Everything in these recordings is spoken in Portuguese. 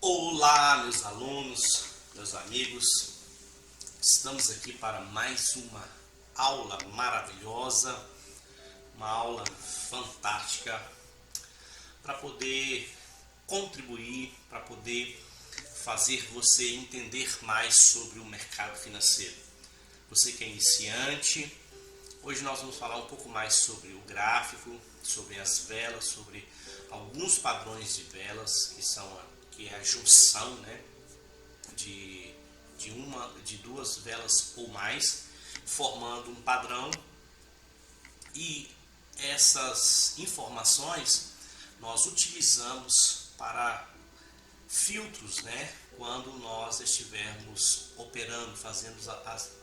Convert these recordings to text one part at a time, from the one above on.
Olá, meus alunos, meus amigos, estamos aqui para mais uma aula maravilhosa, uma aula fantástica para poder contribuir, para poder fazer você entender mais sobre o mercado financeiro. Você que é iniciante, hoje nós vamos falar um pouco mais sobre o gráfico, sobre as velas, sobre alguns padrões de velas que é a junção, né, de duas velas ou mais, formando um padrão. E essas informações nós utilizamos para filtros, né, quando nós estivermos operando, fazendo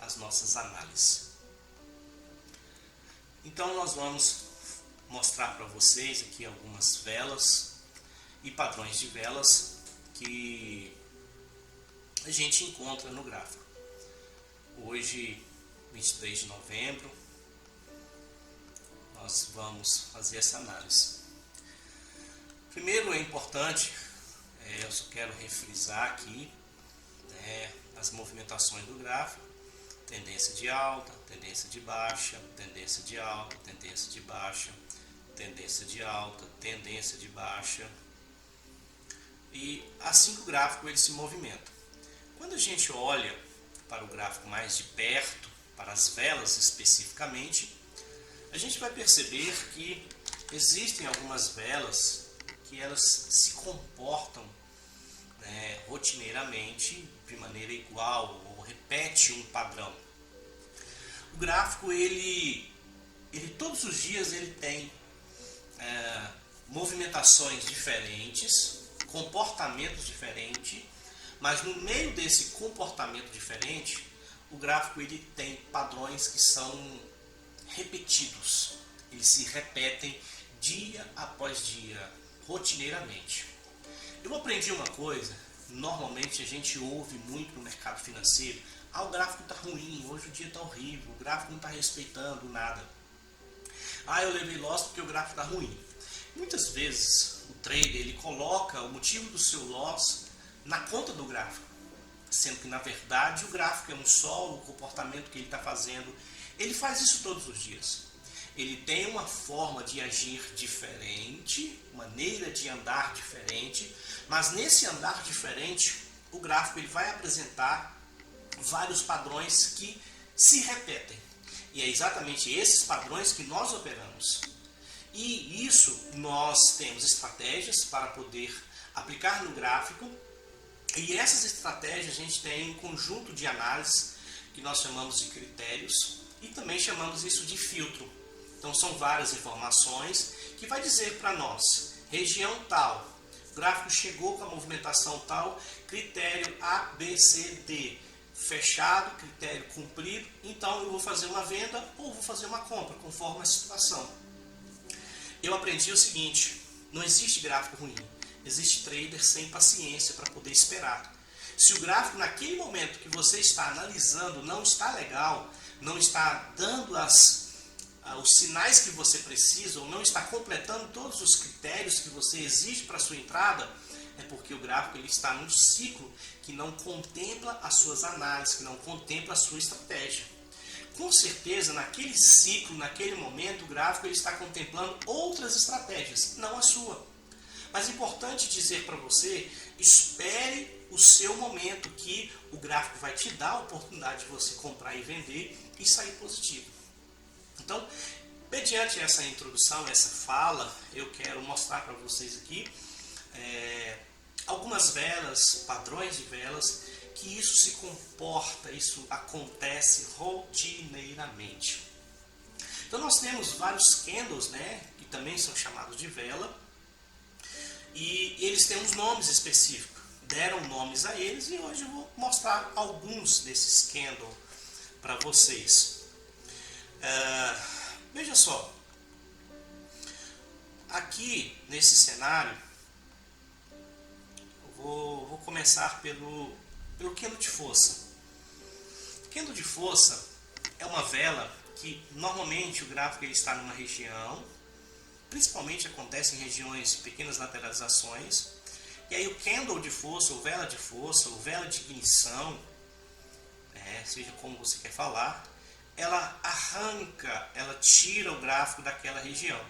as nossas análises. Então nós vamos mostrar para vocês aqui algumas velas e padrões de velas que a gente encontra no gráfico. Hoje, 23 de novembro, nós vamos fazer essa análise. Primeiro é importante, eu só quero refrisar aqui, as movimentações do gráfico: tendência de alta, tendência de baixa, tendência de alta, tendência de baixa, tendência de alta, tendência de baixa. E assim que o gráfico ele se movimenta. Quando a gente olha para o gráfico mais de perto, para as velas especificamente, a gente vai perceber que existem algumas velas que elas se comportam rotineiramente de maneira igual, ou repete um padrão. O gráfico ele todos os dias ele tem movimentações diferentes, comportamentos diferentes, mas no meio desse comportamento diferente, o gráfico ele tem padrões que são repetidos, eles se repetem dia após dia, rotineiramente. Eu aprendi uma coisa, normalmente a gente ouve muito no mercado financeiro: o gráfico está ruim, hoje o dia está horrível, o gráfico não está respeitando nada. Eu levei loss porque o gráfico está ruim. Muitas vezes o trader ele coloca o motivo do seu loss na conta do gráfico, sendo que na verdade o gráfico é um só, o comportamento que ele está fazendo. Ele faz isso todos os dias. Ele tem uma forma de agir diferente, maneira de andar diferente, mas nesse andar diferente o gráfico ele vai apresentar vários padrões que se repetem. E é exatamente esses padrões que nós operamos. E isso nós temos estratégias para poder aplicar no gráfico. E essas estratégias a gente tem um conjunto de análises que nós chamamos de critérios e também chamamos isso de filtro. Então são várias informações que vai dizer para nós: região tal, o gráfico chegou com a movimentação tal, critério A, B, C, D, fechado, critério cumprido, então eu vou fazer uma venda ou vou fazer uma compra, conforme a situação. Eu aprendi o seguinte: não existe gráfico ruim, existe trader sem paciência para poder esperar. Se o gráfico naquele momento que você está analisando não está legal, não está dando os sinais que você precisa, ou não está completando todos os critérios que você exige para a sua entrada, é porque o gráfico ele está num ciclo que não contempla as suas análises, que não contempla a sua estratégia. Com certeza, naquele ciclo, naquele momento, o gráfico ele está contemplando outras estratégias, não a sua. Mas é importante dizer para você: espere o seu momento, que o gráfico vai te dar a oportunidade de você comprar e vender e sair positivo. Então, mediante essa introdução, essa fala, eu quero mostrar para vocês aqui algumas velas, padrões de velas, que isso se comporta, isso acontece rotineiramente. Então nós temos vários candles, que também são chamados de vela, e eles têm uns nomes específicos, deram nomes a eles, e hoje eu vou mostrar alguns desses candles para vocês. Veja só, aqui nesse cenário, eu vou começar pelo candle de força. Candle de força é uma vela que normalmente o gráfico ele está numa região, principalmente acontece em regiões de pequenas lateralizações, E aí o candle de força, ou vela de força, ou vela de ignição, seja como você quer falar, ela arranca, ela tira o gráfico daquela região.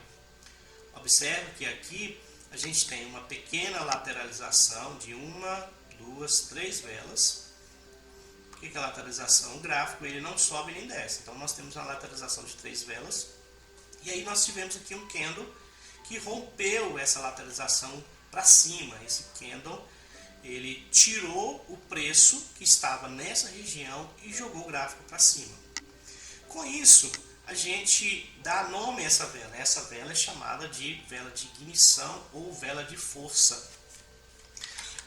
Observe que aqui a gente tem uma pequena lateralização de 1, 2, 3 velas. O que é a lateralização? O gráfico ele não sobe nem desce. Então nós temos uma lateralização de 3 velas. E aí nós tivemos aqui um candle que rompeu essa lateralização para cima. Esse candle ele tirou o preço que estava nessa região e jogou o gráfico para cima. Com isso, a gente dá nome a essa vela. Essa vela é chamada de vela de ignição ou vela de força.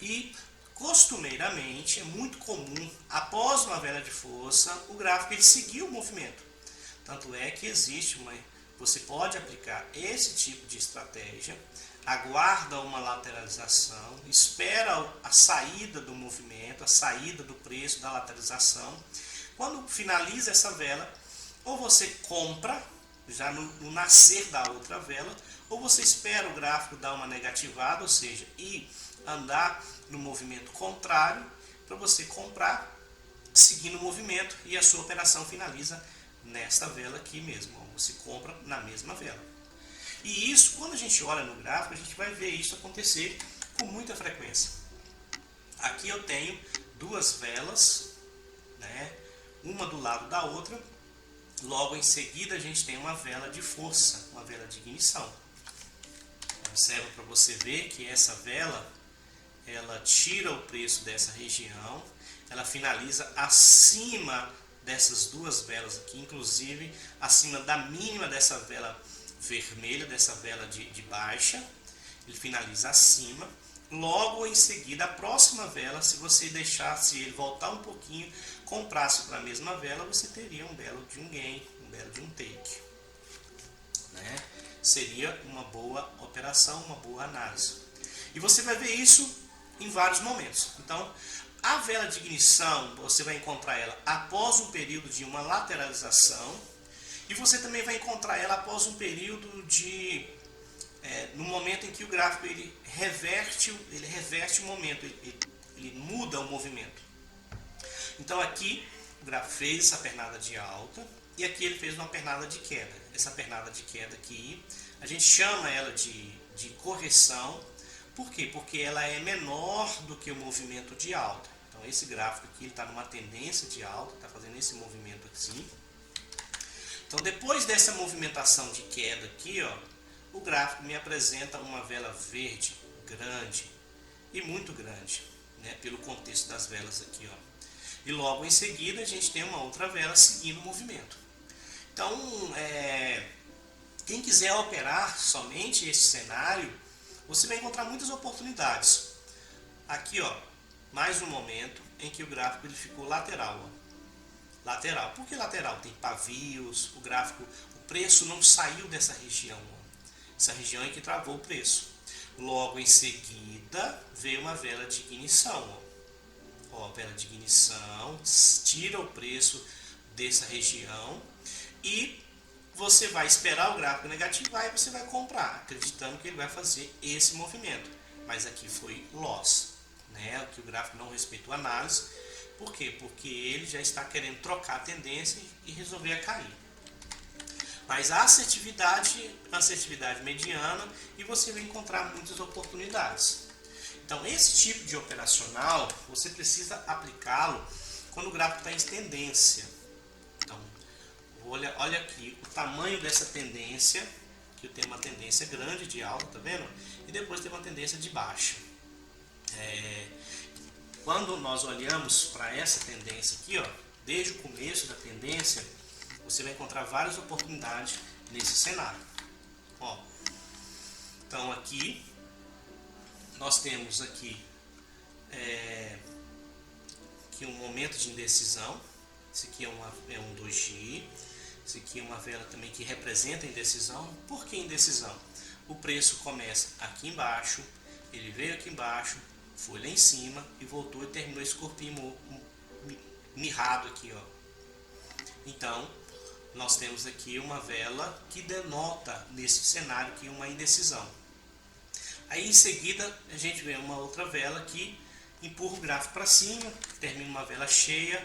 E costumeiramente é muito comum, após uma vela de força, o gráfico ele seguir o movimento. Tanto é que existe você pode aplicar esse tipo de estratégia, aguarda uma lateralização, espera a saída do movimento, a saída do preço da lateralização. Quando finaliza essa vela, ou você compra, já no nascer da outra vela, ou você espera o gráfico dar uma negativada, ou seja, ir andar no movimento contrário, para você comprar, seguindo o movimento, e a sua operação finaliza nesta vela aqui mesmo. Você compra na mesma vela. E isso, quando a gente olha no gráfico, a gente vai ver isso acontecer com muita frequência. Aqui eu tenho duas velas, uma do lado da outra. Logo em seguida a gente tem uma vela de força, uma vela de ignição. Observa para você ver que essa vela, ela tira o preço dessa região, ela finaliza acima dessas duas velas aqui, inclusive acima da mínima dessa vela vermelha, dessa vela de baixa, ele finaliza acima. Logo em seguida, a próxima vela, se você deixasse ele voltar um pouquinho, comprasse para a mesma vela, você teria um belo de um gain, um belo de um take. Seria uma boa operação, uma boa análise. E você vai ver isso em vários momentos. Então, a vela de ignição, você vai encontrar ela após um período de uma lateralização, e você também vai encontrar ela após um período no momento em que o gráfico ele reverte o momento, ele muda o movimento. Então aqui o gráfico fez essa pernada de alta e aqui ele fez uma pernada de queda. Essa pernada de queda aqui, a gente chama ela de correção. Por quê? Porque ela é menor do que o movimento de alta. Então esse gráfico aqui está numa tendência de alta, está fazendo esse movimento aqui. Então depois dessa movimentação de queda aqui, o gráfico me apresenta uma vela verde, grande e muito grande, pelo contexto das velas aqui. E logo em seguida a gente tem uma outra vela seguindo o movimento. Então, quem quiser operar somente esse cenário, você vai encontrar muitas oportunidades. Aqui, mais um momento em que o gráfico ele ficou lateral. Lateral. Por que lateral? Tem pavios, o preço não saiu dessa região. Essa região é que travou o preço. Logo em seguida, veio uma vela de ignição. Vela de ignição, tira o preço dessa região e você vai esperar o gráfico negativar e você vai comprar, acreditando que ele vai fazer esse movimento. Mas aqui foi loss, que o gráfico não respeitou a análise. Por quê? Porque ele já está querendo trocar a tendência e resolver a cair. Mas a assertividade mediana e você vai encontrar muitas oportunidades. Então, esse tipo de operacional, você precisa aplicá-lo quando o gráfico está em tendência. Então, olha aqui o tamanho dessa tendência, que tem uma tendência grande de alta, tá vendo? E depois tem uma tendência de baixa. Quando nós olhamos para essa tendência aqui, desde o começo da tendência, você vai encontrar várias oportunidades nesse cenário. Então aqui nós temos aqui um momento de indecisão. Esse aqui é um doji. Esse aqui é uma vela também que representa indecisão. Por que indecisão? O preço começa aqui embaixo, ele veio aqui embaixo, foi lá em cima e voltou e terminou esse corpinho mirrado aqui. Então nós temos aqui uma vela que denota nesse cenário aqui uma indecisão. Aí em seguida a gente vê uma outra vela que empurra o gráfico para cima, termina uma vela cheia,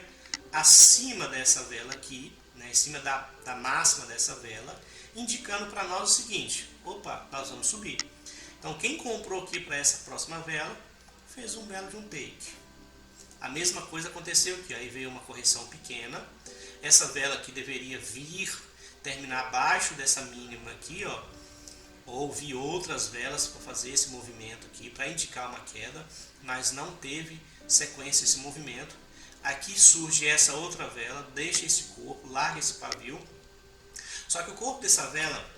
acima dessa vela aqui, né, em cima da máxima dessa vela, indicando para nós o seguinte: opa, nós vamos subir. Então quem comprou aqui para essa próxima vela fez um belo de um take. A mesma coisa aconteceu aqui, aí veio uma correção pequena. Essa vela aqui deveria vir terminar abaixo dessa mínima aqui, ó. Ou vi outras velas para fazer esse movimento aqui, para indicar uma queda, mas não teve sequência esse movimento. Aqui surge essa outra vela, deixa esse corpo, larga esse pavio. Só que o corpo dessa vela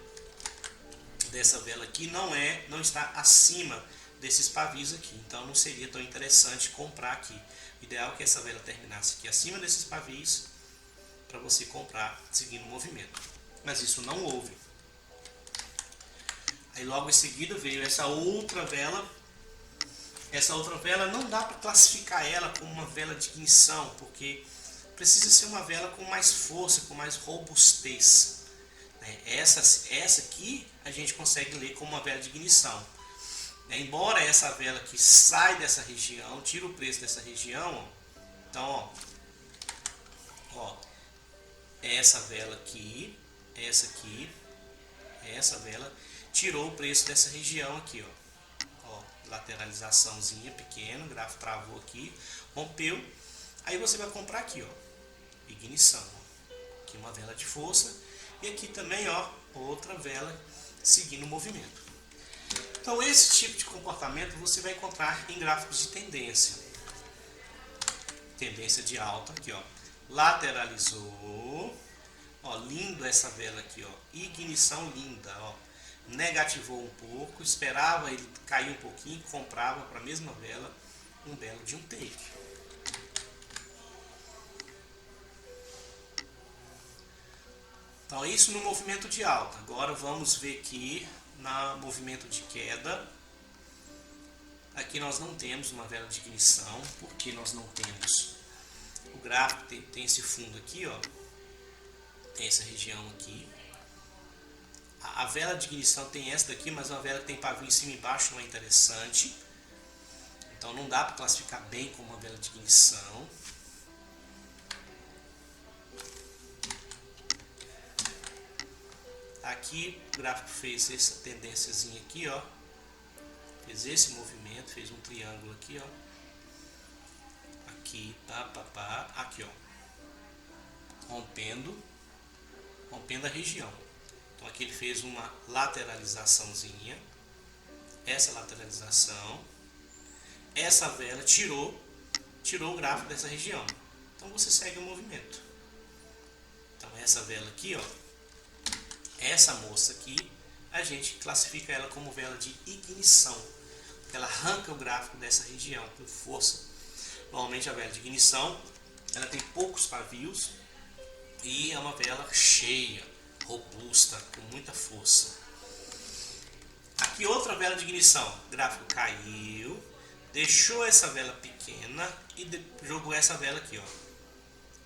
aqui não está acima desses pavios aqui, então não seria tão interessante comprar aqui. O ideal é que essa vela terminasse aqui acima desses pavios para você comprar seguindo o movimento. Mas isso não houve. Aí logo em seguida veio essa outra vela. Essa outra vela não dá para classificar ela como uma vela de ignição, porque precisa ser uma vela com mais força, com mais robustez. Essa aqui a gente consegue ler como uma vela de ignição. Embora essa vela aqui sai dessa região, tira o preço dessa região, então ó, essa vela aqui, essa vela tirou o preço dessa região aqui, ó, lateralizaçãozinha pequena, o gráfico travou aqui, rompeu, aí você vai comprar aqui, ó, ignição, aqui uma vela de força e aqui também, ó, outra vela seguindo o movimento. Então esse tipo de comportamento você vai encontrar em gráficos de tendência. Tendência de alta aqui, ó, lateralizou, ó, lindo essa vela aqui, ó, ignição linda, ó, negativou um pouco, esperava ele cair um pouquinho, comprava para a mesma vela, um belo de um take. Então isso no movimento de alta. Agora vamos ver aqui no movimento de queda. Aqui nós não temos uma vela de ignição, porque nós não temos. O gráfico tem esse fundo aqui, ó, tem essa região aqui. A vela de ignição tem essa daqui, mas uma vela que tem pavio em cima e embaixo não é interessante. Então não dá para classificar bem como uma vela de ignição. Aqui o gráfico fez essa tendênciazinha aqui, ó. Fez esse movimento, fez um triângulo aqui, ó. Aqui, aqui, ó. Rompendo a região. Então aqui ele fez uma lateralizaçãozinha. Essa lateralização. Essa vela tirou o gráfico dessa região. Então você segue o movimento. Então essa vela aqui, ó. Essa moça aqui, a gente classifica ela como vela de ignição, porque ela arranca o gráfico dessa região com força. Normalmente a vela de ignição, ela tem poucos pavios e é uma vela cheia, robusta, com muita força. Aqui outra vela de ignição, o gráfico caiu, deixou essa vela pequena e jogou essa vela aqui, ó.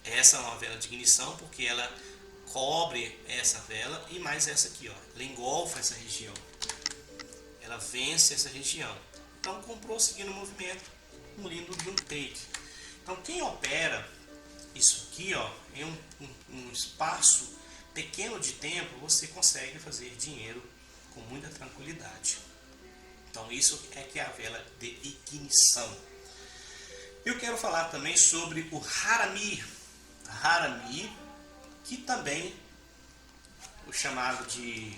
Essa é uma vela de ignição porque ela cobre essa vela e mais essa aqui, ó. Ela engolfa essa região. Ela vence essa região. Então comprou seguindo o movimento, um lindo de um take. Então quem opera isso aqui, ó, em um espaço pequeno de tempo, você consegue fazer dinheiro com muita tranquilidade. Então isso é que é a vela de ignição. Eu quero falar também sobre o Harami. Harami, que também o chamado de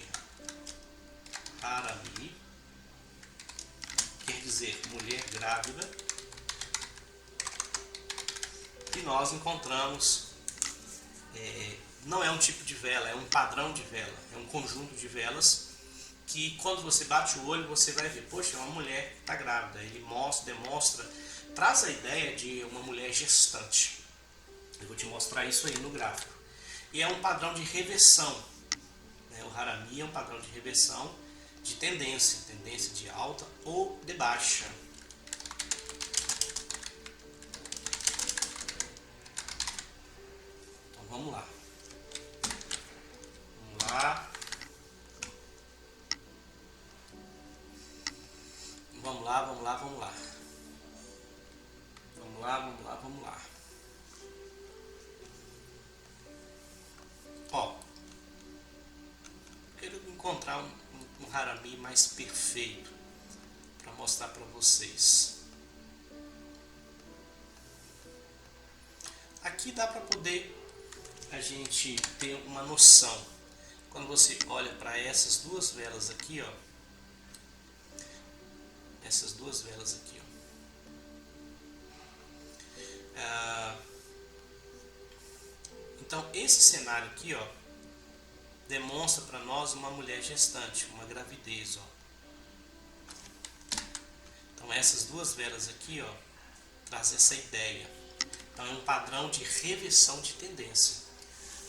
Harami, quer dizer mulher grávida, que nós encontramos, não é um tipo de vela, é um padrão de vela, é um conjunto de velas que quando você bate o olho você vai ver, poxa, é uma mulher que está grávida, ele demonstra, traz a ideia de uma mulher gestante. Eu vou te mostrar isso aí no gráfico. E é um padrão de reversão, né? O Harami é um padrão de reversão de tendência de alta ou de baixa. Então vamos lá. lá, vamos lá, vamos lá. Vamos lá, vamos lá, vamos lá. Ó, quero encontrar um harami mais perfeito para mostrar para vocês. Aqui dá para poder a gente ter uma noção. Quando você olha para essas duas velas aqui, ó, essas duas velas aqui, ó. Então esse cenário aqui, ó, demonstra para nós uma mulher gestante, uma gravidez, ó. Então essas duas velas aqui, ó, traz essa ideia. Então é um padrão de reversão de tendência.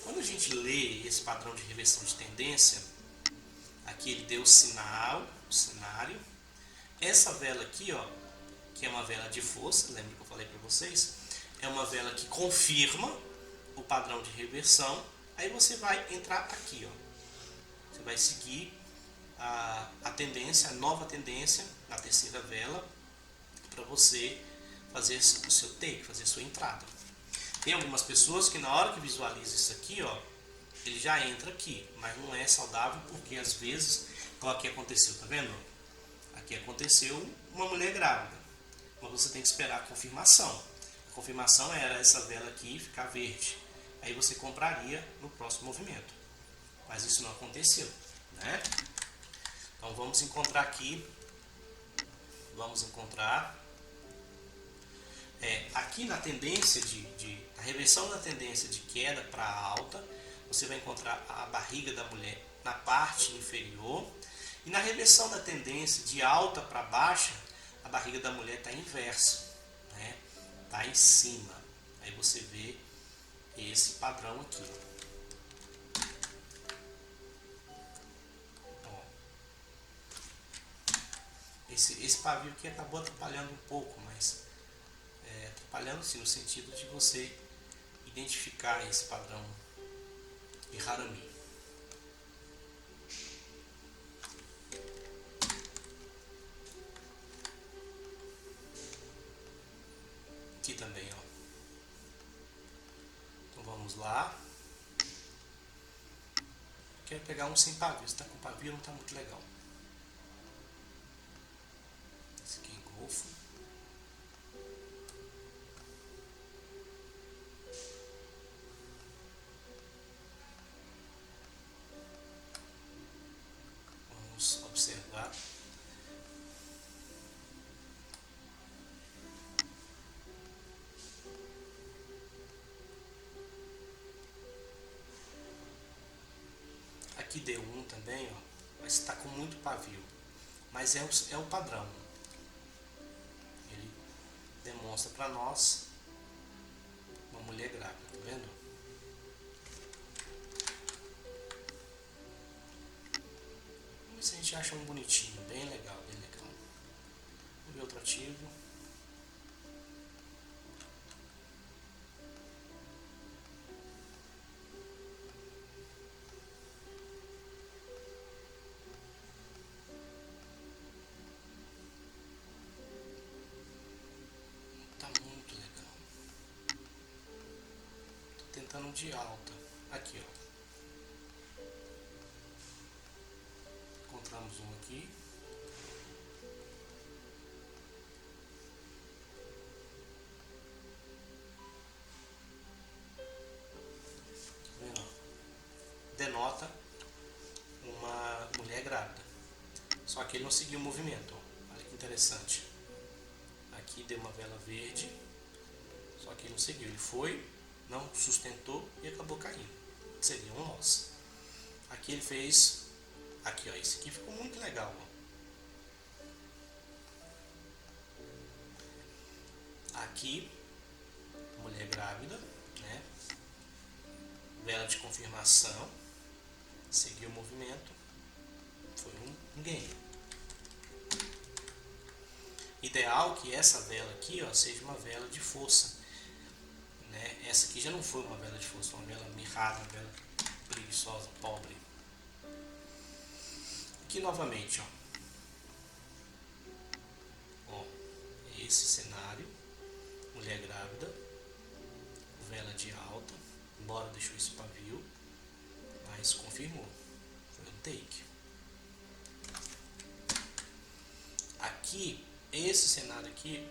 Quando a gente lê esse padrão de reversão de tendência, aqui ele deu o sinal, o cenário. Essa vela aqui, ó, que é uma vela de força, lembra que eu falei para vocês? É uma vela que confirma o padrão de reversão. Aí você vai entrar aqui, ó. Você vai seguir a tendência, a nova tendência na terceira vela, para você fazer o seu take, fazer a sua entrada. Tem algumas pessoas que na hora que visualiza isso aqui, ó, ele já entra aqui, mas não é saudável porque às vezes, como aqui aconteceu, tá vendo? Aqui aconteceu uma mulher grávida, mas você tem que esperar a confirmação. A confirmação era essa vela aqui ficar verde. Aí você compraria no próximo movimento. Mas isso não aconteceu, né? Então vamos encontrar aqui. Vamos encontrar. Aqui na tendência a reversão da tendência de queda para alta, você vai encontrar a barriga da mulher na parte inferior. E na reversão da tendência de alta para baixa, a barriga da mulher está inversa, né? Está em cima. Aí você vê esse padrão aqui. Ó. Esse pavio aqui acabou atrapalhando um pouco, mas atrapalhando sim no sentido de você identificar esse padrão de harami. Aqui também, ó. Então vamos lá. Quero pegar um sem pavio. Se tá com pavio não tá muito legal. Esse aqui é golfo. Vamos observar. Aqui deu um também, ó, mas está com muito pavio. Mas é o padrão. Ele demonstra para nós uma mulher grávida, tá vendo? Vamos ver se a gente acha um bonitinho, bem legal, bem legal. Vamos ver outro ativo. Tentando de alta. Aqui, ó. Encontramos um aqui. Tá vendo? Denota uma mulher grávida. Só que ele não seguiu o movimento. Ó. Olha que interessante. Aqui deu uma vela verde. Só que ele não seguiu. Ele foi, não sustentou e acabou caindo. Seria um loss. Aqui ele fez. Aqui, ó. Esse aqui ficou muito legal. Ó. Aqui, mulher grávida, né? Vela de confirmação. Seguiu o movimento. Foi um gain. Ideal que essa vela aqui, ó, seja uma vela de força. Né? Essa aqui já não foi uma vela de força, uma vela mirrada, uma vela preguiçosa, pobre. Aqui novamente, ó. esse cenário, mulher grávida, vela de alta, embora deixou esse pavio, mas confirmou, foi um take. Aqui, esse cenário aqui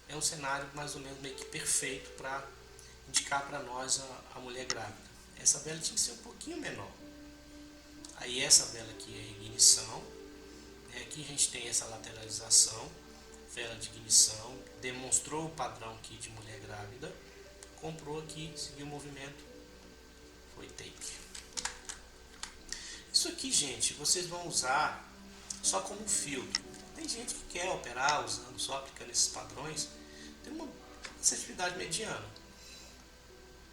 é um cenário mais ou menos meio que perfeito para indicar para nós a mulher grávida. Essa vela tinha que ser um pouquinho menor. Aí essa vela aqui é ignição, aqui a gente tem essa lateralização, vela de ignição, demonstrou o padrão aqui de mulher grávida, comprou aqui, seguiu o movimento, foi take. Isso aqui, gente, vocês vão usar só como filtro. Tem gente que quer operar usando, só aplicando esses padrões, tem uma assertividade mediana.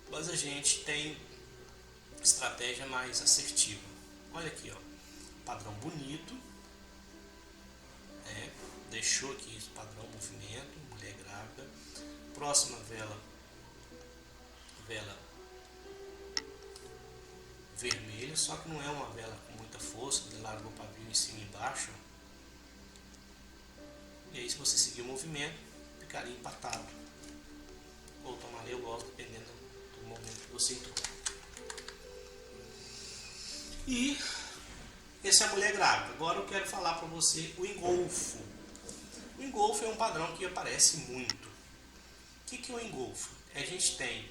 Mas a gente tem estratégia mais assertiva. Olha aqui, ó, padrão bonito, deixou aqui esse padrão movimento, mulher grávida. Próxima vela, vela vermelha, só que não é uma vela com muita força, ele largou o pavio em cima e embaixo. E aí, se você seguir o movimento, ficaria empatado. Ou tomaria o golpe, dependendo do momento que você entrou. E essa é a mulher grávida. Agora eu quero falar para você o engolfo. O engolfo é um padrão que aparece muito. O que é o engolfo? A gente tem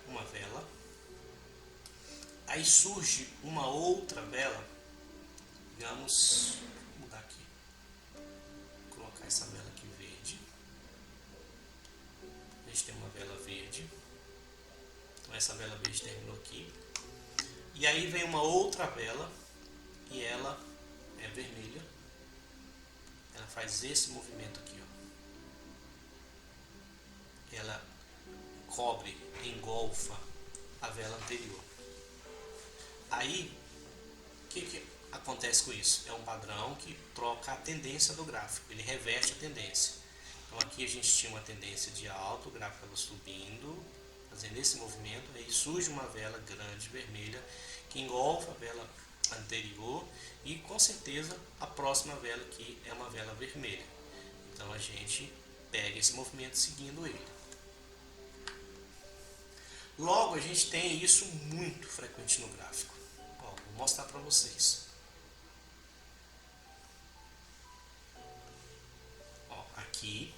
uma vela, aí surge uma outra vela, digamos, vou mudar aqui, vou colocar essa vela aqui verde, a gente tem uma vela verde, então essa vela verde terminou aqui, e aí vem uma outra vela, e ela é vermelha, ela faz esse movimento aqui, ó. Ela cobre, engolfa a vela anterior. Aí, o que acontece com isso? É um padrão que troca a tendência do gráfico, ele reverte a tendência. Então aqui a gente tinha uma tendência de alta, o gráfico estava subindo, fazendo esse movimento, aí surge uma vela grande, vermelha, que engolfa a vela anterior e com certeza a próxima vela aqui é uma vela vermelha. Então a gente pega esse movimento seguindo ele. Logo, a gente tem isso muito frequente no gráfico. Ó, vou mostrar para vocês. Ó, aqui,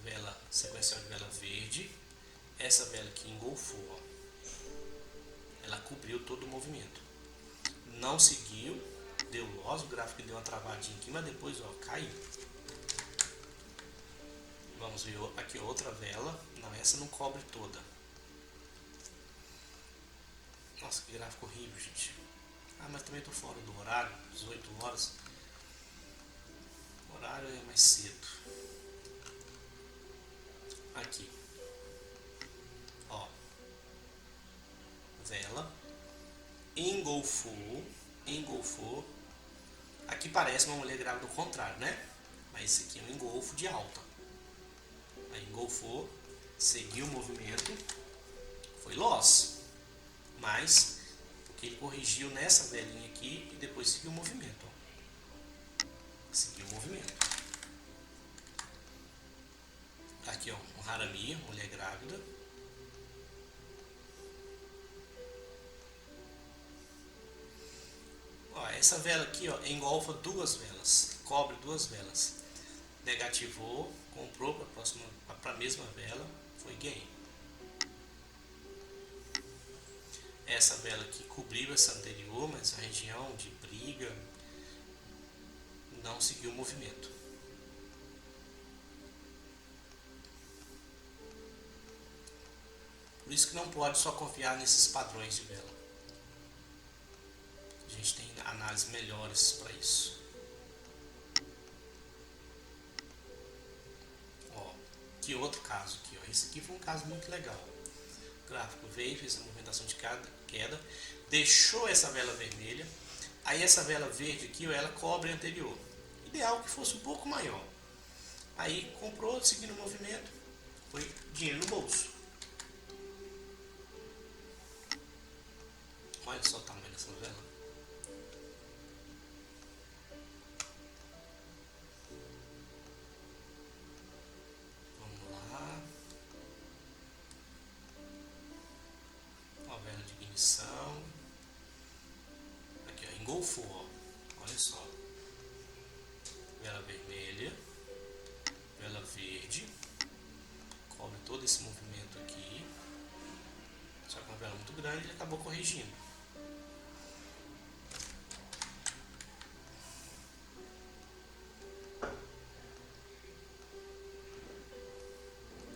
vela sequencial de vela verde. Essa vela aqui engolfou. Ó. Ela cobriu todo o movimento. Não seguiu, deu loss, o gráfico deu uma travadinha aqui, mas depois ó, caiu. Vamos ver aqui outra vela. Não, essa não cobre toda. Nossa, que gráfico horrível, gente. Ah, mas também estou fora do horário, 18 horas. O horário é mais cedo. Aqui. Ó. Vela. Engolfou. Aqui parece uma mulher grávida ao contrário, né? Mas esse aqui é um engolfo de alta. Aí engolfou, seguiu o movimento, foi loss. Mas, porque ele corrigiu nessa velinha aqui e depois seguiu o movimento. Ó. Seguiu o movimento. Aqui, ó, um harami, mulher grávida. Ó, essa vela aqui, ó, engolfa duas velas, cobre duas velas. Negativou, comprou para a mesma vela, foi gain. Essa vela aqui cobriu essa anterior, mas a região de briga não seguiu o movimento. Por isso que não pode só confiar nesses padrões de vela. A gente tem análises melhores para isso. Ó, que outro caso aqui, ó. Esse aqui foi um caso muito legal. O gráfico veio, fez a movimentação de queda, deixou essa vela vermelha, aí essa vela verde aqui, ó, ela cobre a anterior. Ideal que fosse um pouco maior. Aí comprou, seguindo o movimento, foi dinheiro no bolso. Olha só o tamanho dessa vela. reversão. Aqui, ó, engolfou, ó. Olha só. Vela vermelha, vela verde, cobre todo esse movimento aqui. Só que uma vela muito grande, ele acabou corrigindo.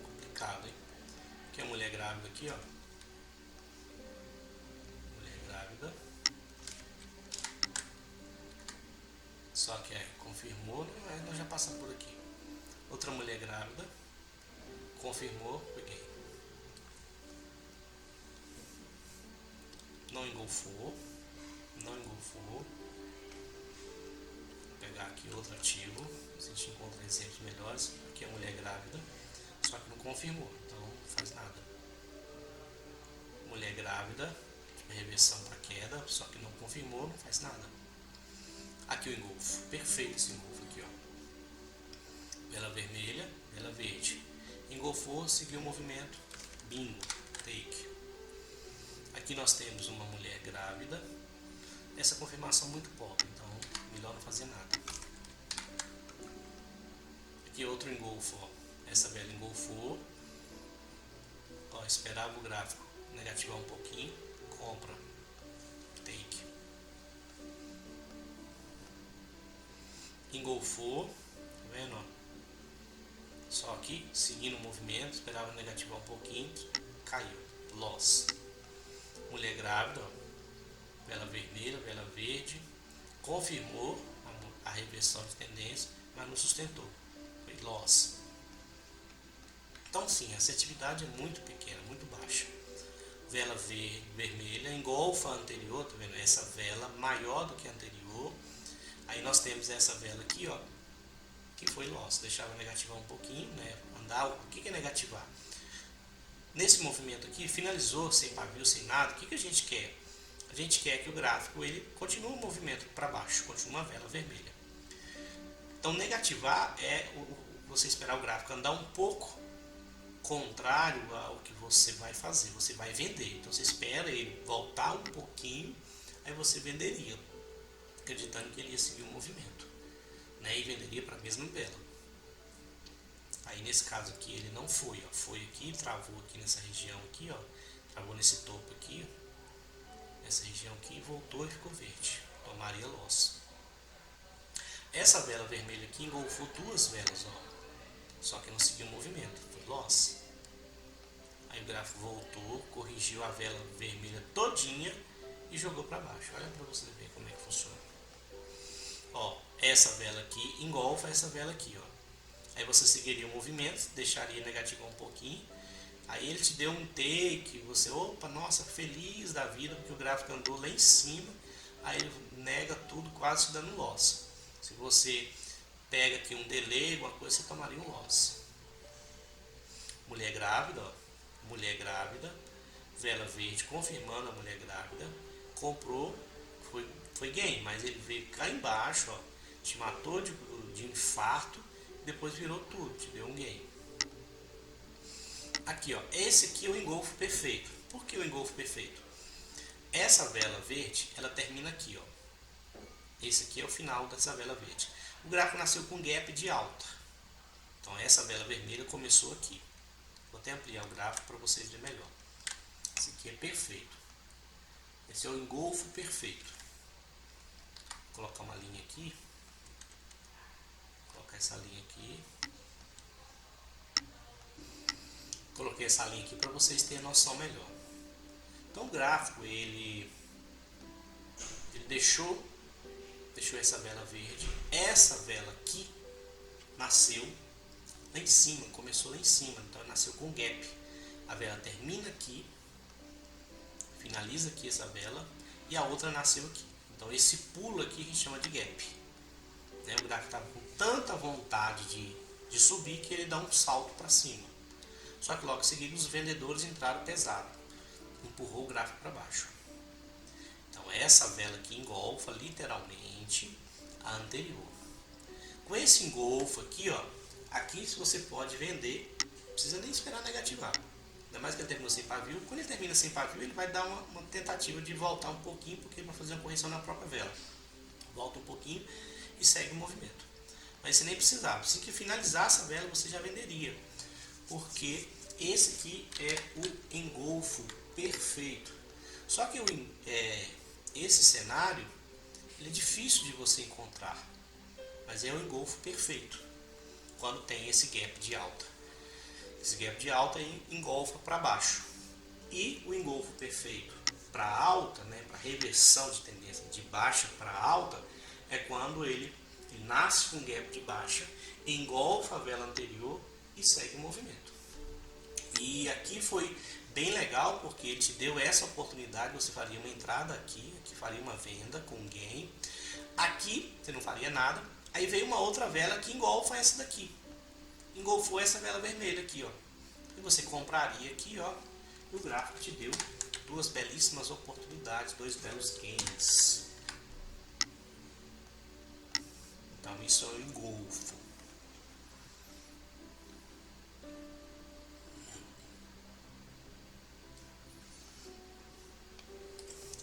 Complicado, hein? Aqui a mulher grávida aqui, ó. Mulher grávida. Só que confirmou, nós já passamos por aqui. Outra mulher grávida. Confirmou, peguei. Não engolfou. Não engolfou. Vou pegar aqui outro ativo. A gente encontra exemplos melhores. Aqui a mulher grávida. Só que não confirmou, então não faz nada. Mulher grávida. Reversão para queda. Só que não confirmou, não faz nada. Aqui o engolfo. Perfeito esse engolfo aqui, ó. Vela vermelha, vela verde. Engolfou, seguiu o movimento. Bingo. Take. Aqui nós temos uma mulher grávida. Essa confirmação muito pobre, então melhor não fazer nada. Aqui outro engolfo, ó. Essa vela engolfou. Ó, esperava o gráfico negativar um pouquinho. Compra. Take. Engolfou. Tá vendo, ó? Só aqui, seguindo o movimento, esperava negativar um pouquinho. Caiu. Loss. Mulher grávida, ó. Vela vermelha, vela verde, confirmou a reversão de tendência, mas não sustentou, foi loss. Então sim, a assertividade é muito pequena, muito baixa. Vela vermelha engolfa a anterior, tá vendo? Essa vela maior do que a anterior. Aí nós temos essa vela aqui, ó, que foi loss, deixava negativar um pouquinho, né? Andar, o que é negativar? Nesse movimento aqui, finalizou sem pavio, sem nada, o que a gente quer? A gente quer que o gráfico ele continue o movimento para baixo, continue uma vela vermelha. Então negativar é você esperar o gráfico andar um pouco contrário ao que você vai fazer, você vai vender. Então você espera ele voltar um pouquinho, aí você venderia, acreditando que ele ia seguir o movimento, né? E venderia para a mesma vela. Aí nesse caso aqui ele não foi, ó, foi aqui, travou aqui nessa região aqui, ó, travou nesse topo aqui, ó. Essa região aqui voltou e ficou verde, tomaria loss. Essa vela vermelha aqui engolfou duas velas, ó, só que não seguiu o movimento, foi loss. Aí o gráfico voltou, corrigiu a vela vermelha todinha e jogou para baixo. Olha para você ver como é que funciona. Ó, essa vela aqui engolfa essa vela aqui, ó. Aí você seguiria o movimento, deixaria negativar um pouquinho. Aí ele te deu um take, você, opa, nossa, feliz da vida, porque o gráfico andou lá em cima. Aí ele nega tudo, quase te dando loss. Se você pega aqui um delay, alguma coisa, você tomaria um loss. Mulher grávida, ó. Mulher grávida, vela verde, confirmando a mulher grávida. Comprou, foi gain, mas ele veio cá embaixo, ó, te matou de infarto, depois virou tudo, te deu um gain. Aqui, ó, esse aqui é o engolfo perfeito. Por que o engolfo perfeito? Essa vela verde, ela termina aqui, ó. Esse aqui é o final dessa vela verde. O gráfico nasceu com gap de alta. Então essa vela vermelha começou aqui. Vou até ampliar o gráfico para vocês verem melhor. Esse aqui é perfeito. Esse é o engolfo perfeito. Vou colocar uma linha aqui. Vou colocar essa linha aqui. Coloquei essa linha aqui para vocês terem noção melhor. Então o gráfico ele deixou essa vela verde. Essa vela aqui nasceu lá em cima, começou lá em cima, então nasceu com gap. A vela termina aqui, finaliza aqui essa vela e a outra nasceu aqui. Então esse pulo aqui a gente chama de gap. Né? O gráfico estava com tanta vontade de subir que ele dá um salto para cima. Só que logo em seguida os vendedores entraram pesado, empurrou o gráfico para baixo. Então essa vela aqui engolfa literalmente a anterior. Com esse engolfo aqui, ó, aqui se você pode vender, não precisa nem esperar negativar. Ainda mais que ele terminou sem pavio. Quando ele termina sem pavio, ele vai dar uma tentativa de voltar um pouquinho, porque ele vai fazer uma correção na própria vela. Volta um pouquinho e segue o movimento. Mas você nem precisava. Assim que finalizasse a vela, você já venderia. Porque esse aqui é o engolfo perfeito. Só que esse cenário ele é difícil de você encontrar. Mas é o engolfo perfeito. Quando tem esse gap de alta. Esse gap de alta engolfa para baixo. E o engolfo perfeito para alta, né, para reversão de tendência de baixa para alta, é quando ele nasce com gap de baixa, engolfa a vela anterior e segue o movimento. E aqui foi bem legal porque ele te deu essa oportunidade. Você faria uma entrada aqui faria uma venda com gain. Aqui você não faria nada. Aí veio uma outra vela que engolfa essa daqui. Engolfou essa vela vermelha aqui, ó. E você compraria aqui, ó. E o gráfico te deu duas belíssimas oportunidades, dois belos gains. Então isso é o engolfo.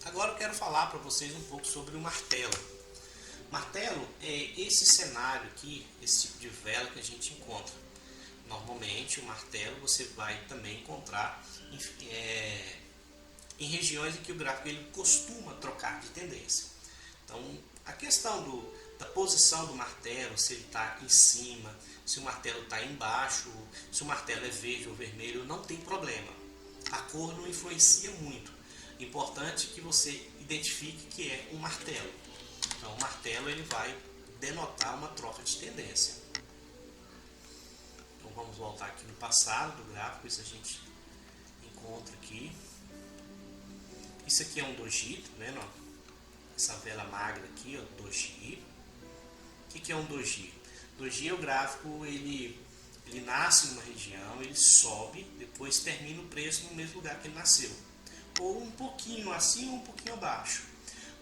Agora eu quero falar para vocês um pouco sobre o martelo. Martelo é esse cenário aqui, esse tipo de vela que a gente encontra. Normalmente o martelo você vai também encontrar em regiões em que o gráfico ele costuma trocar de tendência. Então a questão da posição do martelo, se ele está em cima, se o martelo está embaixo, se o martelo é verde ou vermelho, não tem problema. A cor não influencia muito. Importante que você identifique que é um martelo. Então o martelo ele vai denotar uma troca de tendência. Então vamos voltar aqui no passado do gráfico, isso a gente encontra aqui. Isso aqui é um doji, tá vendo? Essa vela magra aqui, ó, doji. O que é um doji? Doji é o gráfico, ele nasce numa região, ele sobe, depois termina o preço no mesmo lugar que ele nasceu. Ou um pouquinho acima ou um pouquinho abaixo.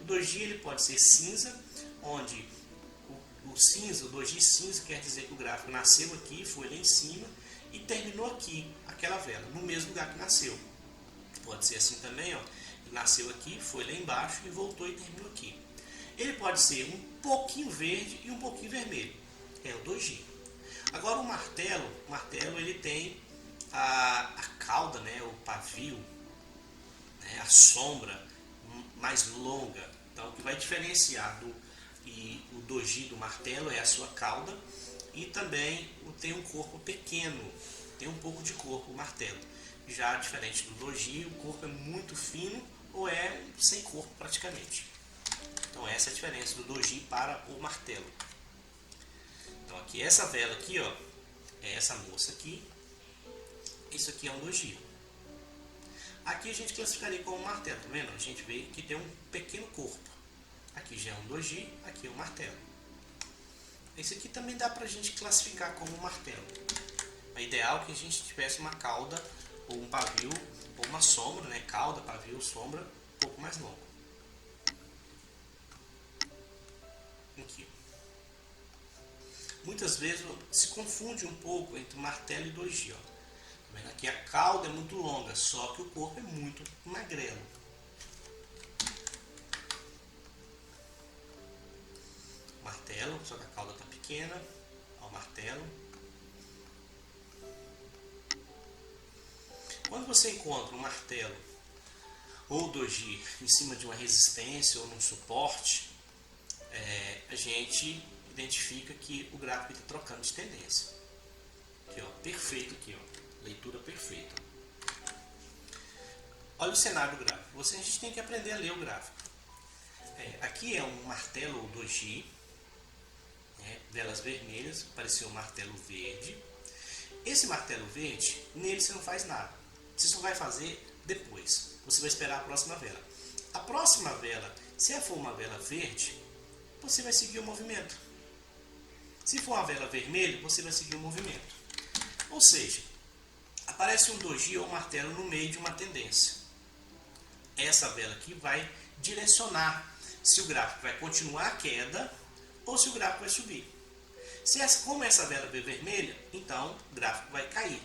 O doji ele pode ser cinza, onde o cinza, o doji cinza quer dizer que o gráfico nasceu aqui, foi lá em cima e terminou aqui, aquela vela, no mesmo lugar que nasceu. Pode ser assim também, ó. Ele nasceu aqui, foi lá embaixo e voltou e terminou aqui. Ele pode ser um pouquinho verde e um pouquinho vermelho. É o doji. Agora o martelo ele tem a cauda, né, o pavio, né, a sombra mais longa. Então o que vai diferenciar o doji do martelo é a sua cauda e também tem um corpo pequeno, tem um pouco de corpo o martelo. Já diferente do doji, o corpo é muito fino ou é sem corpo praticamente. Então essa é a diferença do doji para o martelo. Então aqui essa vela aqui, ó, é essa moça aqui. Isso aqui é um doji. Aqui a gente classificaria como martelo, tá vendo? A gente vê que tem um pequeno corpo. Aqui já é um doji, aqui é um martelo. Esse aqui também dá pra gente classificar como martelo. O ideal é que a gente tivesse uma cauda ou um pavio ou uma sombra, né? Cauda, pavio, sombra, um pouco mais longo. Aqui. Muitas vezes se confunde um pouco entre martelo e doji, ó. Aqui a cauda é muito longa, só que o corpo é muito magrelo. Martelo, só que a cauda está pequena. Ó, o martelo. Quando você encontra um martelo ou doji em cima de uma resistência ou num suporte, a gente identifica que o gráfico está trocando de tendência. Aqui, ó, perfeito aqui, ó. Leitura perfeita. Olha o cenário do gráfico. A gente tem que aprender a ler o gráfico. Aqui é um martelo ou doji, velas vermelhas, apareceu um martelo verde. Esse martelo verde, nele você não faz nada. Você só vai fazer depois. Você vai esperar a próxima vela. A próxima vela, se for uma vela verde, você vai seguir o movimento. Se for uma vela vermelha, você vai seguir o movimento. Ou seja, aparece um doji ou um martelo no meio de uma tendência. Essa vela aqui vai direcionar se o gráfico vai continuar a queda ou se o gráfico vai subir. Como essa vela é vermelha, então o gráfico vai cair.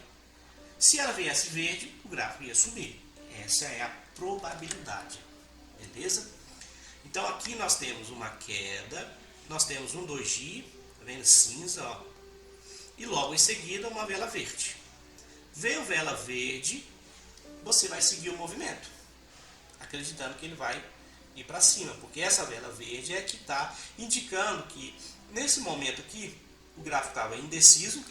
Se ela viesse verde, o gráfico ia subir. Essa é a probabilidade. Beleza? Então aqui nós temos uma queda, nós temos um doji, tá vendo? Cinza, ó, e logo em seguida uma vela verde. Veio vela verde, você vai seguir o movimento, acreditando que ele vai ir para cima, porque essa vela verde é que está indicando que nesse momento aqui o gráfico estava indeciso,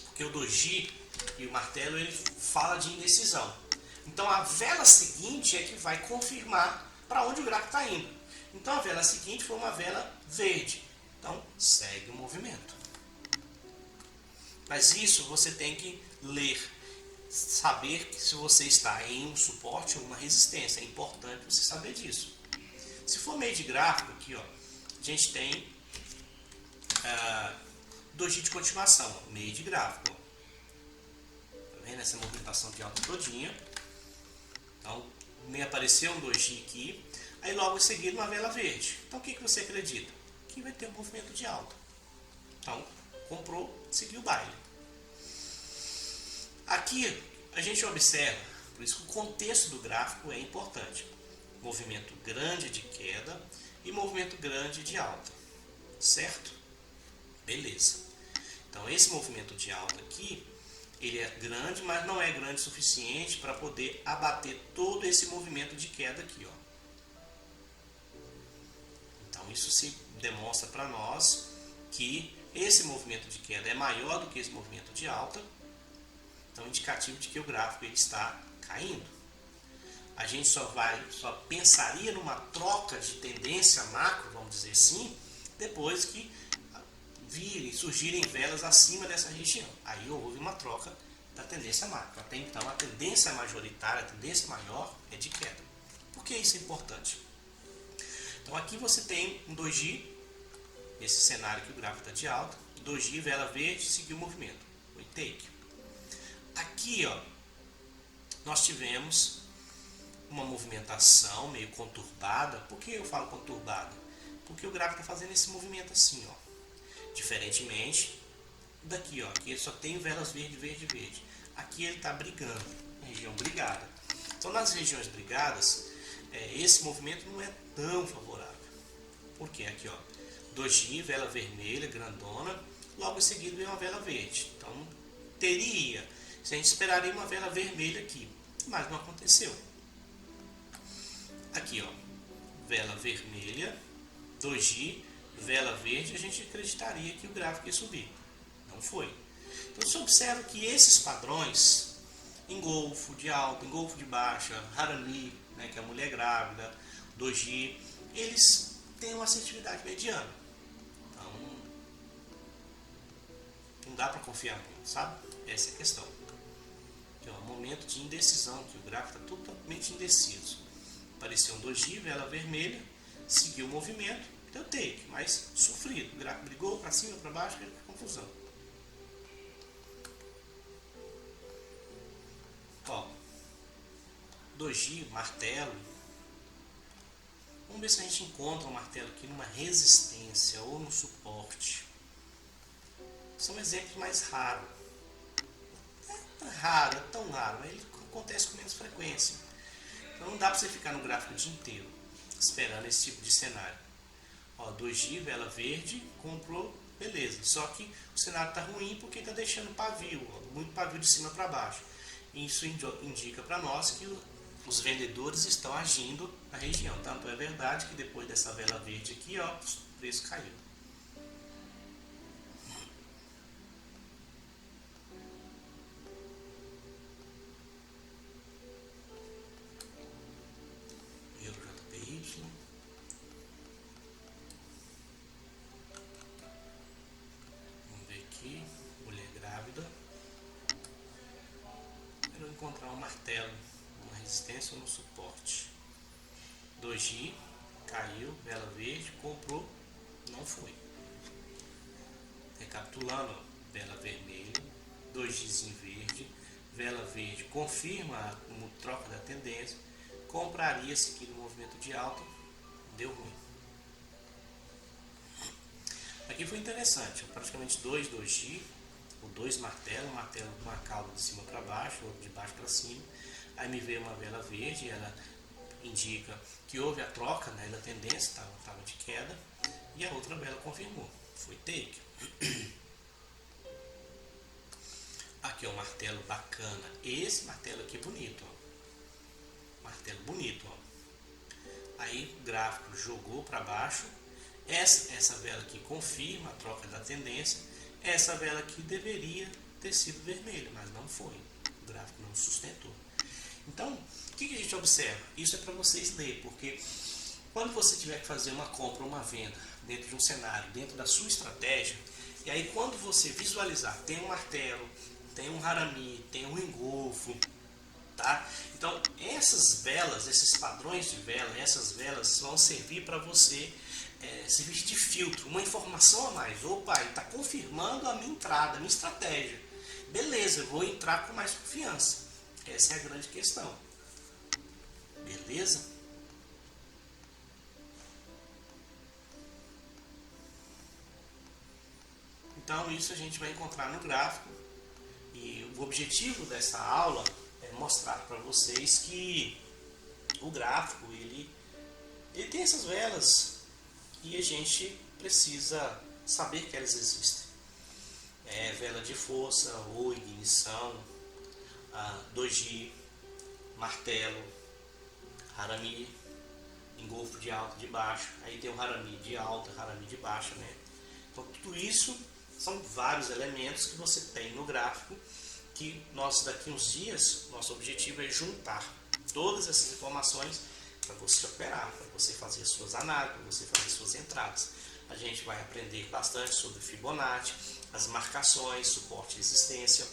porque o doji e o martelo ele fala de indecisão. Então a vela seguinte é que vai confirmar para onde o gráfico está indo. Então a vela seguinte foi uma vela verde. Então segue o movimento. Mas isso você tem que ler, saber que se você está em um suporte ou uma resistência. É importante você saber disso. Se for meio de gráfico, aqui ó, a gente tem doji de continuação, ó, meio de gráfico. Tá vendo essa movimentação de alta todinha? Então, me apareceu um doji aqui, aí logo em seguida uma vela verde. Então o que você acredita? Que vai ter um movimento de alta. Então, comprou, seguiu o baile. Aqui a gente observa, por isso que o contexto do gráfico é importante. Movimento grande de queda e movimento grande de alta. Certo? Beleza. Então esse movimento de alta aqui, ele é grande, mas não é grande o suficiente para poder abater todo esse movimento de queda aqui, ó. Então isso se demonstra para nós que esse movimento de queda é maior do que esse movimento de alta. Então indicativo de que o gráfico ele está caindo. A gente só pensaria numa troca de tendência macro, vamos dizer assim, depois que surgirem velas acima dessa região. Aí houve uma troca da tendência macro. Até então a tendência majoritária, a tendência maior é de queda. Por que isso é importante? Então aqui você tem um doji, nesse cenário que o gráfico está de alta, doji, vela verde, seguiu o movimento, foi take. Aqui ó, nós tivemos uma movimentação meio conturbada. Por que eu falo conturbada? Porque o gráfico está fazendo esse movimento assim, ó. Diferentemente daqui, ó, aqui ele só tem velas verde, verde, verde. Aqui ele está brigando, região brigada. Então nas regiões brigadas, esse movimento não é tão favorável. Por quê? Aqui, ó, doji, vela vermelha, grandona, logo em seguida vem uma vela verde. Então a gente esperaria uma vela vermelha aqui, mas não aconteceu. Aqui, ó, vela vermelha, doji, vela verde, a gente acreditaria que o gráfico ia subir. Não foi. Então você observa que esses padrões, engolfo de alta, engolfo de baixa, harami, né, que é a mulher grávida, doji, eles têm uma assertividade mediana. Então não dá para confiar muito, sabe? Essa é a questão. Então, é um momento de indecisão, que o gráfico está totalmente indeciso. Apareceu um doji, vela vermelha, seguiu o movimento, deu take, mas sofrido. O gráfico brigou para cima, para baixo, que confusão. Ó, doji, martelo. Vamos ver se a gente encontra um martelo aqui numa resistência ou no suporte. São exemplos mais raros. É tão raro, mas ele acontece com menos frequência. Então não dá para você ficar no gráfico o dia inteiro esperando esse tipo de cenário. Ó, doji, vela verde, comprou, beleza. Só que o cenário está ruim porque está deixando pavio, ó, muito pavio de cima para baixo. Isso indica para nós que os vendedores estão agindo na região. Tanto é verdade que depois dessa vela verde aqui, ó, o preço caiu. Encontrar um martelo, uma resistência ou no suporte. Doji, caiu, vela verde, comprou, não foi. Recapitulando, ó, vela vermelha, dojizinho verde, vela verde, confirma a troca da tendência, compraria-se aqui no movimento de alta, deu ruim. Aqui foi interessante, praticamente dois doji, ou 2 martelos, um martelo com uma cauda de cima para baixo, outro de baixo para cima. Aí me veio uma vela verde, ela indica que houve a troca, né, da tendência, estava de queda, e a outra vela confirmou, foi take. Aqui é um martelo bacana, esse martelo aqui é bonito, ó. Martelo bonito, ó. Aí o gráfico jogou para baixo, essa vela aqui confirma a troca da tendência, essa vela aqui deveria ter sido vermelha, mas não foi, o gráfico não sustentou. Então, o que a gente observa? Isso é para vocês lerem, porque quando você tiver que fazer uma compra ou uma venda dentro de um cenário, dentro da sua estratégia, e aí quando você visualizar, tem um martelo, tem um harami, tem um engolfo, tá? Então, essas velas, esses padrões de vela, essas velas vão servir para você, servir de filtro, uma informação a mais. Opa, ele está confirmando a minha entrada, a minha estratégia. Beleza, eu vou entrar com mais confiança. Essa é a grande questão. Beleza? Então isso a gente vai encontrar no gráfico. E o objetivo dessa aula é mostrar para vocês que o gráfico ele tem essas velas e a gente precisa saber que elas existem. Vela de força ou ignição, doji, martelo, harami, engolfo de alta e de baixo. Aí tem o harami de alta, harami de baixa, né? Então tudo isso são vários elementos que você tem no gráfico, que nós daqui uns dias, nosso objetivo é juntar todas essas informações para você operar, para você fazer suas análises, para você fazer suas entradas. A gente vai aprender bastante sobre Fibonacci, as marcações, suporte e resistência,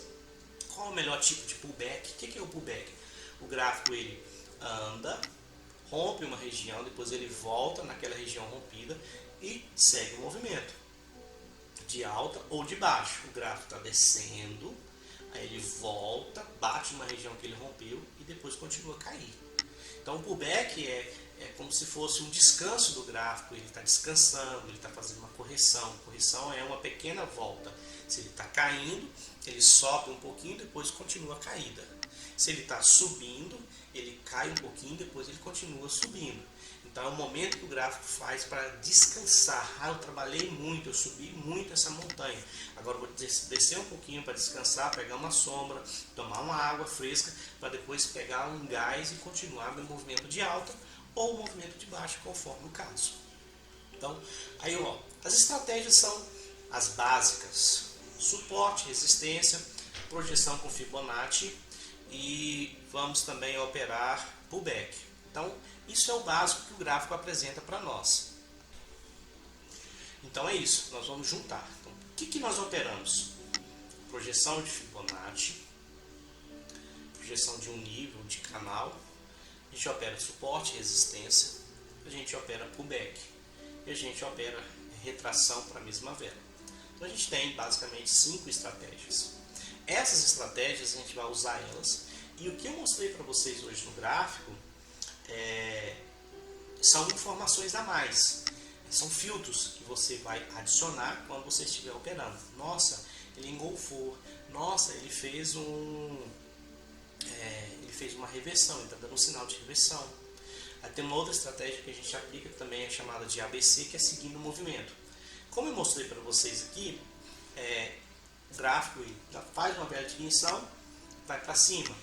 qual é o melhor tipo de pullback. O que é o pullback? O gráfico ele anda, rompe uma região, depois ele volta naquela região rompida e segue o movimento de alta ou de baixo. O gráfico está descendo, aí ele volta, bate numa região que ele rompeu e depois continua a cair. Então o pullback é como se fosse um descanso do gráfico, ele está descansando, ele está fazendo uma correção. Correção é uma pequena volta. Se ele está caindo, ele sobe um pouquinho, depois continua a caída. Se ele está subindo, ele cai um pouquinho, depois ele continua subindo. Então é o momento que o gráfico faz para descansar. Eu trabalhei muito, eu subi muito essa montanha. Agora eu vou descer um pouquinho para descansar, pegar uma sombra, tomar uma água fresca, para depois pegar um gás e continuar meu movimento de alta ou movimento de baixa, conforme o caso. Então, aí ó, as estratégias são as básicas: suporte, resistência, projeção com Fibonacci e vamos também operar pullback. Então, isso é o básico que o gráfico apresenta para nós. Então é isso, nós vamos juntar. Então, o que nós operamos? Projeção de Fibonacci, projeção de um nível, de canal, a gente opera suporte e resistência, a gente opera pullback e a gente opera retração para a mesma vela. Então a gente tem basicamente 5 estratégias. Essas estratégias a gente vai usar elas, e o que eu mostrei para vocês hoje no gráfico são informações a mais, são filtros que você vai adicionar quando você estiver operando. Nossa, ele engolfou, nossa, ele fez uma reversão, ele está dando um sinal de reversão. Aí tem uma outra estratégia que a gente aplica que também é chamada de ABC, que é seguindo o movimento. Como eu mostrei para vocês aqui, o gráfico faz uma vela de ignição, vai para cima,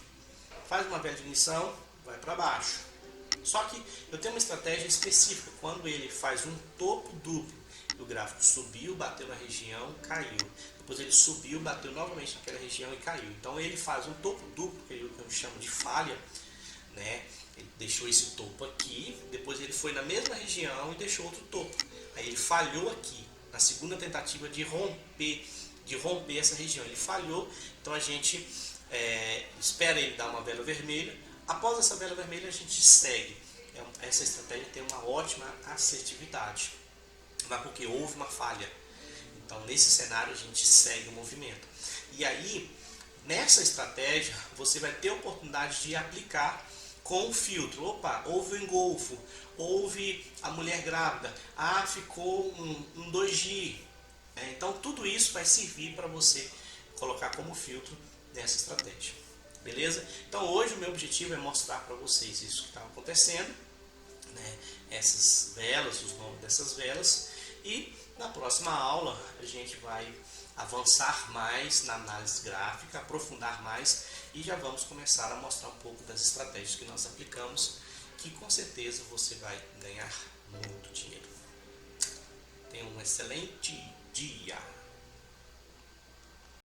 faz uma vela de ignição, vai para baixo. Só que eu tenho uma estratégia específica, quando ele faz um topo duplo, o gráfico subiu, bateu na região, caiu. Depois ele subiu, bateu novamente naquela região e caiu. Então ele faz um topo duplo, que eu chamo de falha, né? Ele deixou esse topo aqui, depois ele foi na mesma região e deixou outro topo. Aí ele falhou aqui, na segunda tentativa de romper essa região. Ele falhou, então a gente espera ele dar uma vela vermelha. Após essa vela vermelha a gente segue. Essa estratégia tem uma ótima assertividade, mas porque houve uma falha. Então nesse cenário a gente segue o movimento. E aí, nessa estratégia, você vai ter a oportunidade de aplicar com o filtro. Opa, houve o engolfo, houve a mulher grávida, ficou um doji. Então tudo isso vai servir para você colocar como filtro nessa estratégia. Beleza? Então hoje o meu objetivo é mostrar para vocês isso que está acontecendo, né? Essas velas, os nomes dessas velas, e na próxima aula a gente vai avançar mais na análise gráfica, aprofundar mais e já vamos começar a mostrar um pouco das estratégias que nós aplicamos, que com certeza você vai ganhar muito dinheiro. Tenha um excelente dia!